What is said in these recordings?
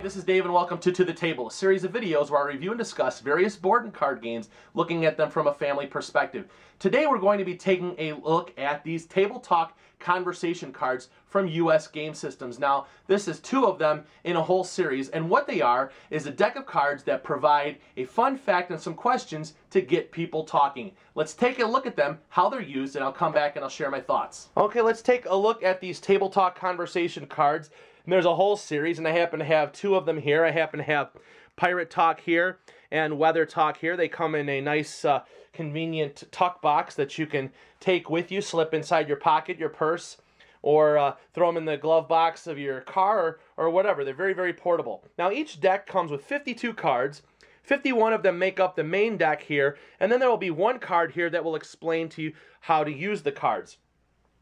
This is Dave and welcome to the Table, a series of videos where I review and discuss various board and card games, looking at them from a family perspective. Today we're going to be taking a look at these TableTalk conversation cards from US Game Systems. Now, this is two of them in a whole series, and what they are is a deck of cards that provide a fun fact and some questions to get people talking. Let's take a look at them, how they're used, and I'll come back and I'll share my thoughts. Okay, let's take a look at these TableTalk conversation cards. And there's a whole series, and I happen to have two of them here. I happen to have Pirate Talk here and Weather Talk here. They come in a nice, convenient tuck box that you can take with you, slip inside your pocket, your purse, or throw them in the glove box of your car or whatever. They're very, very portable. Now, each deck comes with 52 cards. 51 of them make up the main deck here, and then there will be one card here that will explain to you how to use the cards.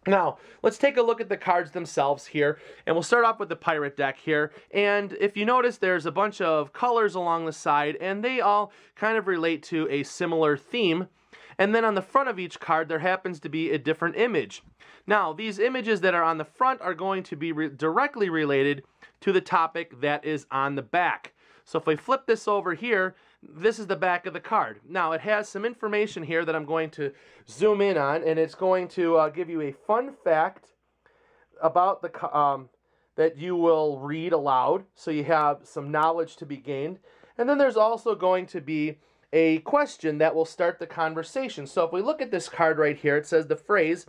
Now, let's take a look at the cards themselves here, and we'll start off with the pirate deck here. And if you notice, there's a bunch of colors along the side, and they all kind of relate to a similar theme. And then on the front of each card, there happens to be a different image. Now, these images that are on the front are going to be directly related to the topic that is on the back. So if we flip this over here, this is the back of the card. Now, it has some information here that I'm going to zoom in on, and it's going to give you a fun fact about the that you will read aloud, so you have some knowledge to be gained. And then there's also going to be a question that will start the conversation. So if we look at this card right here, it says the phrase,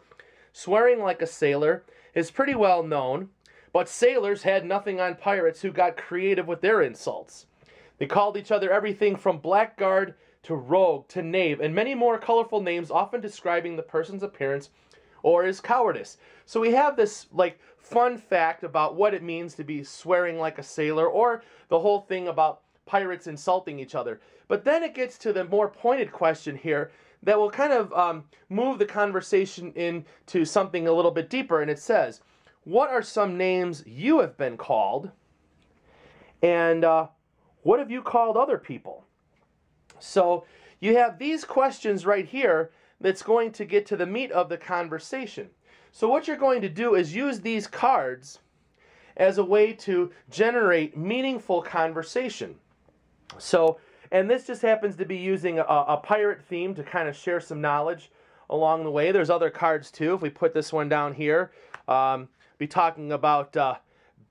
"Swearing like a sailor," is pretty well known, but sailors had nothing on pirates who got creative with their insults. They called each other everything from blackguard to rogue to knave, and many more colorful names, often describing the person's appearance or his cowardice. So we have this like fun fact about what it means to be swearing like a sailor, or the whole thing about pirates insulting each other. But then it gets to the more pointed question here that will kind of move the conversation into something a little bit deeper, and it says, "What are some names you have been called, and what have you called other people?" So you have these questions right here that's going to get to the meat of the conversation. So what you're going to do is use these cards as a way to generate meaningful conversation. So, and this just happens to be using a pirate theme to kind of share some knowledge along the way. There's other cards too. If we put this one down here, be talking about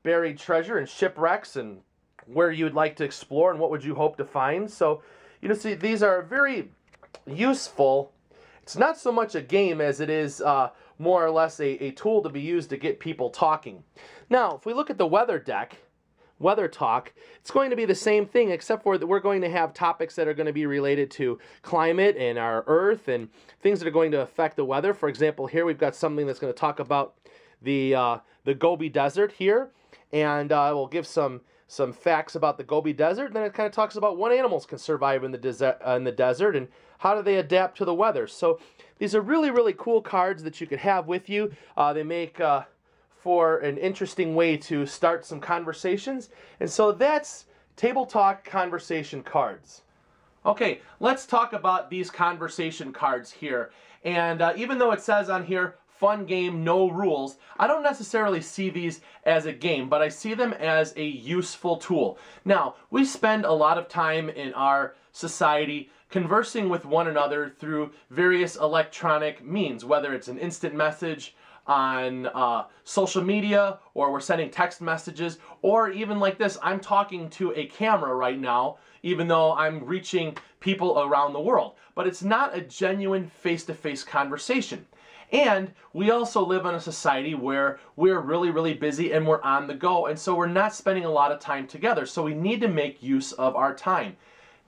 buried treasure and shipwrecks and where you'd like to explore and what would you hope to find. So, you know, see, these are very useful. It's not so much a game as it is more or less a tool to be used to get people talking. Now, if we look at the weather deck, Weather Talk, it's going to be the same thing, except for that we're going to have topics that are going to be related to climate and our Earth and things that are going to affect the weather. For example, here we've got something that's going to talk about the Gobi Desert here, and we'll give some facts about the Gobi Desert, and then it kind of talks about what animals can survive in the desert and how do they adapt to the weather. So these are really, really cool cards that you could have with you. They make for an interesting way to start some conversations. And so that's TableTalk conversation cards. Okay, let's talk about these conversation cards here. And even though it says on here, fun game, no rules, I don't necessarily see these as a game, but I see them as a useful tool. Now, we spend a lot of time in our society conversing with one another through various electronic means, whether it's an instant message on social media, or we're sending text messages, or even like this, I'm talking to a camera right now, even though I'm reaching people around the world. But it's not a genuine face-to-face conversation. And we also live in a society where we're really, really busy and we're on the go, and so we're not spending a lot of time together, so we need to make use of our time.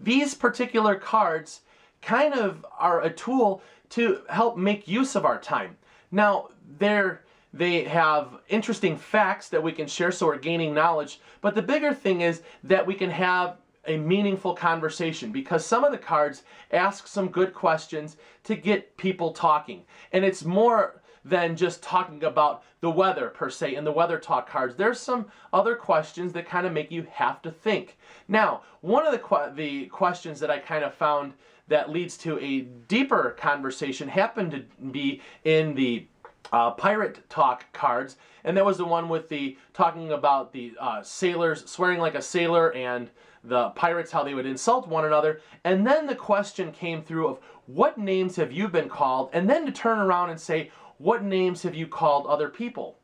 These particular cards kind of are a tool to help make use of our time. Now, they have interesting facts that we can share, so we're gaining knowledge, but the bigger thing is that we can have a meaningful conversation, because some of the cards ask some good questions to get people talking. And it's more than just talking about the weather per se in the Weather Talk cards. There's some other questions that kind of make you have to think. Now, one of the questions that I kind of found that leads to a deeper conversation happened to be in the Pirate Talk cards, and that was the one with the talking about the sailors swearing like a sailor and the pirates, how they would insult one another. And then the question came through of what names have you been called, and then to turn around and say what names have you called other people.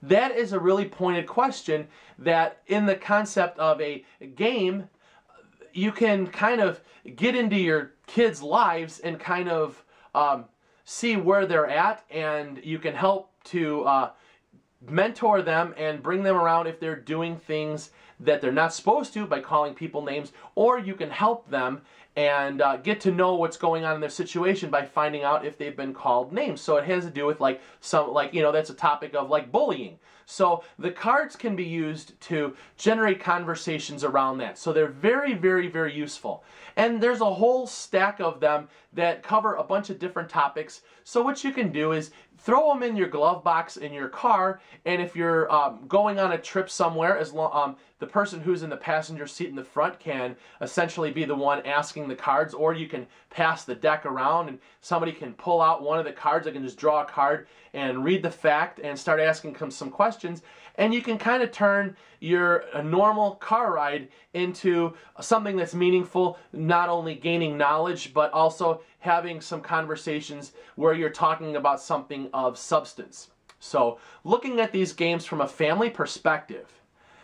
That is a really pointed question that in the concept of a game, you can kind of get into your kids' lives and kind of see where they're at, and you can help to mentor them and bring them around if they're doing things that they're not supposed to by calling people names, or you can help them and get to know what's going on in their situation by finding out if they've been called names. So it has to do with that's a topic of like bullying. So the cards can be used to generate conversations around that. So they're very, very, very useful. And there's a whole stack of them that cover a bunch of different topics. So what you can do is throw them in your glove box in your car, and if you're going on a trip somewhere, the person who's in the passenger seat in the front can essentially be the one asking the cards, or you can pass the deck around and somebody can pull out one of the cards. They can just draw a card and read the fact and start asking some questions, and you can kind of turn your normal car ride into something that's meaningful, not only gaining knowledge but also having some conversations where you're talking about something of substance. So looking at these games from a family perspective,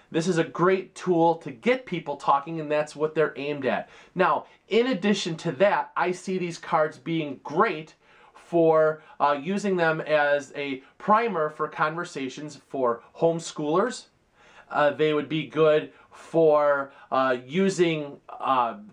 this is a great tool to get people talking, and that's what they're aimed at. Now, in addition to that, I see these cards being great for using them as a primer for conversations for homeschoolers. They would be good for using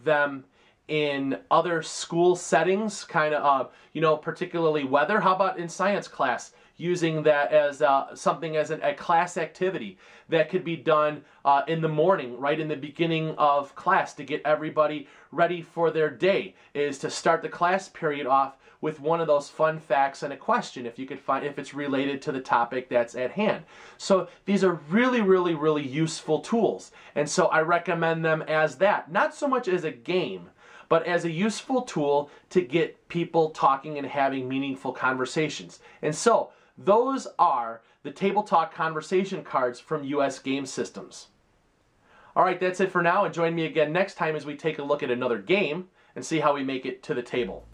them in other school settings, particularly weather. How about in science class, using that as something as a class activity that could be done in the morning, right in the beginning of class, to get everybody ready for their day, is to start the class period off with one of those fun facts and a question, if you could find, if it's related to the topic that's at hand. So these are really, really, really useful tools, and so I recommend them as that, not so much as a game, but as a useful tool to get people talking and having meaningful conversations. And so those are the TableTalk conversation cards from US Game Systems. All right, that's it for now, and join me again next time as we take a look at another game and see how we make it to the table.